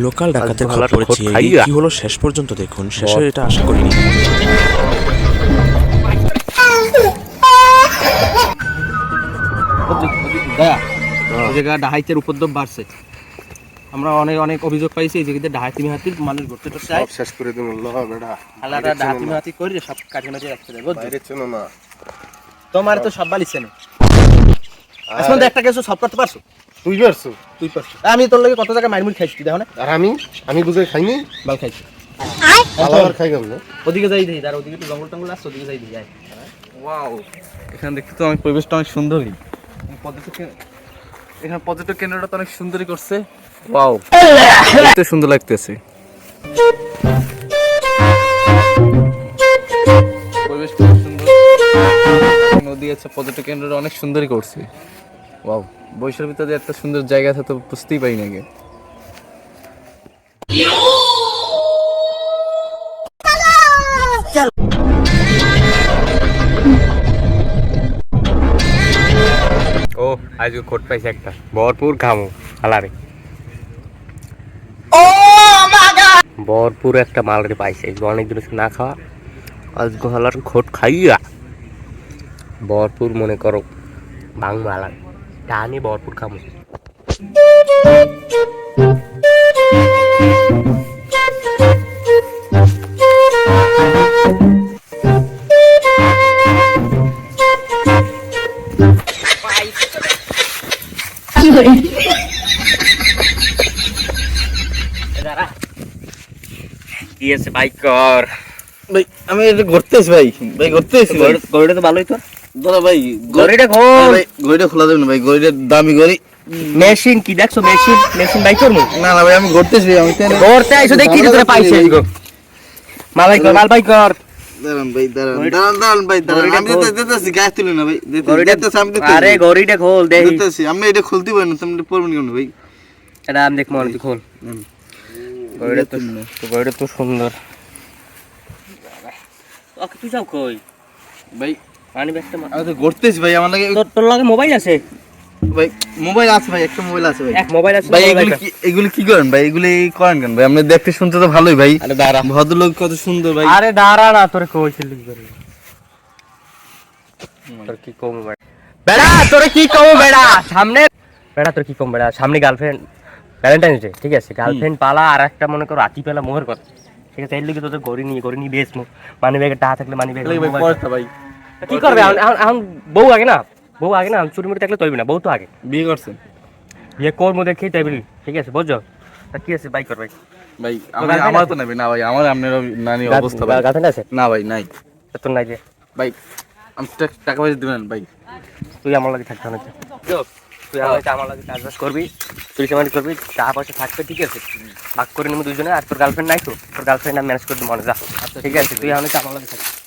Local ডাকাতের খবর পড়েছি, কি হলো শেষ পর্যন্ত দেখুন, শেষে এটা আশা করিনি। ডাহাইতের উপদ্রব বাড়ছে, আমরা অনেক অনেক অভিযোগ পাইছি এই জায়গাতে ডাহাতি মিহাতি মানুষ ঘুরতে তো চাই, শেষ করে দিন বেটা আলাদা ডাহাতি মিহাতি করে সব কাজে মাঝে রাখতে দেবো। বাইরে চেনো না, তোমার তো সব বালি চেনে, আসলে একটা কিছু সব করতে পারছো, তুই পারছো, তুই পারছো। আমি তোর লাগে কত জায়গায় মাইরমুড় খাইছি দেখো না, আর আমি বুঝে খাইনি, বাল খাইছি আলাদা খাই কেমন? ওদিকে যাই দেখি, আর ওদিকে তো জঙ্গল টঙ্গল আছে, ওদিকে যাই দেখি। ওয়াও, এখানে দেখতে তো অনেক পরিবেশটা অনেক সুন্দরই, এখানে পর্যটক কেন্দ্রটা তো অনেক সুন্দরই করছে। ওয়াও, দেখতে সুন্দর লাগতেছে, পরিবেশটা সুন্দর, নদী আছে, পর্যটক কেন্দ্রটা অনেক সুন্দরই করছে। ওয়াও, বৈশার ভিতরে একটা সুন্দর জায়গা আছে তো বুঝতেই পারি না আগে। ও আজকে কোট পাইছে একটা ভরপুর খামো হালারে, ভরপুর একটা মালরে পাইছে, অনেক দিন না খাওয়া, আজকে হালার খোট খাইয়া ভরপুর মনে করো ভাঙ মালার টানি ভরপুর খামো। কি আছে বাইক কর ভাই, আমি এটা ঘুরতেছি ভাই, ভাই ঘুরতেছি, গড়িটা তো ভালোই তো দাদা ভাই গড়িটা খোল, গড়িটা খোলা যাবে না ভাই, গড়িটার দামি গড়ি। মেশিন কি দেখছো, মেশিন বাইক করবো না না ভাই, আমি ঘুরতেছি, আমি ঘুরতে আইসো দেখি তোরা পাইছে গো, মাল বাইক কর, মাল বাইক কর। দাঁড়ান ভাই, দাঁড়ান ভাই, দাঁড়ান, আমি দিতেছি, গায়ে তুলি না ভাই, দিতেছি, আমি দিতেছি, আরে গড়িটা খোল দেখি, দিতেছি, আমি এটা খুলতে পারি না, তুমি পড়বেন কেন ভাই? এটা আমি দেখ মনে তুই খোল, গড়িটা তো গড়িটা তো সুন্দর। ওকে তুই যাও কই ভাই? পানি ব্যাগটা আমি তো ঘুরতেছি ভাই, আমার লাগে তোর লাগে মোবাইল আছে ভাই, মোবাইল আছে ভাই, একটা মোবাইল আছে ভাই, এক মোবাইল আছে ভাই। এগুলি কি করেন ভাই, এগুলি করেন কেন ভাই? আপনি দেখতে শুনতে তো ভালোই ভাই, আরে দাঁড়া, ভদ্রলোক কত সুন্দর ভাই। আরে দাঁড়া না, তোরে কইছিল তোর কি কম বেড়া, তোরে কি কম বেড়া, সামনে বেড়া তোর কি কম বেড়া, সামনে গার্লফ্রেন্ড ভ্যালেন্টাইন্স ডে, ঠিক আছে, গার্লফ্রেন্ড পালা আর একটা মনে করো রাতি পেলা মোহের কথা, ঠিক আছে, এর লিগে তোদের গড়ি নিয়ে বেশ মানি ব্যাগে টাকা থাকলে মানি ব্যাগ ভাই কি করবে এখন? বউ আগে না, বউ আগে না, চুরি মুড়ি থাকলে তৈরি না, বউ তো আগে। বিয়ে করছেন? বিয়ে করবো দেখেই তাই বলি, ঠিক আছে, বুঝছো? তা কি আছে বাইক কর ভাই, ভাই আমার তো নেবে না ভাই, আমার আপনার নানি অবস্থা ভাই, গার্লফ্রেন্ড আছে না ভাই, নাই তোর, নাই যে ভাই, আমি টাকা পয়সা দিবেন ভাই, তুই আমার লাগে থাকতে হবে, তুই আমার লাগে চাষবাস করবি, তুই সেমানি করবি, টাকা পয়সা থাকবে, ঠিক আছে, ভাগ করে নেবো দুজনে। আর তোর গার্লফ্রেন্ড নাই তো, তোর গার্লফ্রেন্ড আমি ম্যানেজ করে দিই, মনে যা, ঠিক আছে, তুই আমার লাগে থাকবি।